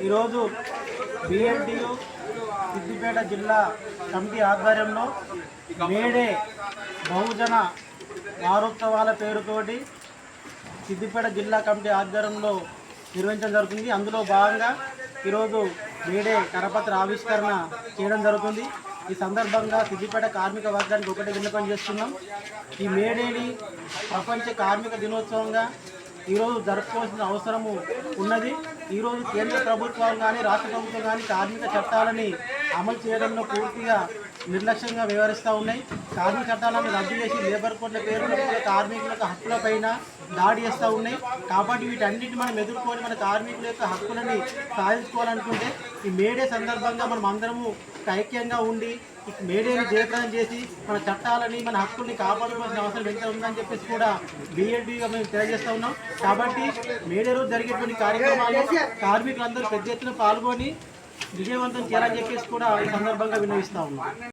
ఈరోజు బిఎల్టీయు సిద్దిపేట జిల్లా కమిటీ ఆధ్వర్యంలో మేడే బహుజన వారోత్సవాల పేరుతోటి సిద్దిపేట జిల్లా కమిటీ ఆధ్వర్యంలో నిర్వహించడం జరుగుతుంది. అందులో భాగంగా ఈరోజు మేడే కరపత్ర ఆవిష్కరణ చేయడం జరుగుతుంది. ఈ సందర్భంగా సిద్దిపేట కార్మిక వర్గానికి ఒకటి విన్నపం చేస్తున్నాం. ఈ మేడేని ప్రపంచ కార్మిక దినోత్సవంగా ఈరోజు జరుపుకోవాల్సిన అవసరము ఉన్నది. ఈరోజు కేంద్ర ప్రభుత్వాలు కానీ రాష్ట్ర ప్రభుత్వం కానీ కార్మిక చట్టాలని అమలు చేయడంలో పూర్తిగా నిర్లక్ష్యంగా వ్యవహరిస్తూ ఉన్నాయి. కార్మిక చట్టాలను రద్దు చేసి లేబర్ కోడ్ల పేరుతో కార్మికుల హక్కులపైన దాడి చేస్తూ ఉన్నాయి. కాబట్టి వీటన్నిటి మనం ఎదుర్కొని మన కార్మికుల యొక్క హక్కులని సాధించుకోవాలనుకుంటే ఈ మేడే సందర్భంగా మనం అందరము ఐక్యంగా ఉండి ఈ మేడేని జయప్రదం చేసి మన చట్టాలని మన హక్కుల్ని కాపాడుకోవాల్సిన అవసరం ఎంత ఉందని చెప్పేసి కూడా బిఎల్టీగా మేము తెలియజేస్తూ ఉన్నాం. కాబట్టి మేడే రోజు జరిగేటువంటి కార్యక్రమాల్లో కార్మికులందరూ పెద్ద ఎత్తున పాల్గొని విజయవంతం చేయాలని చెప్పేసి కూడా ఈ సందర్భంగా విన్నవిస్తూ ఉన్నాం.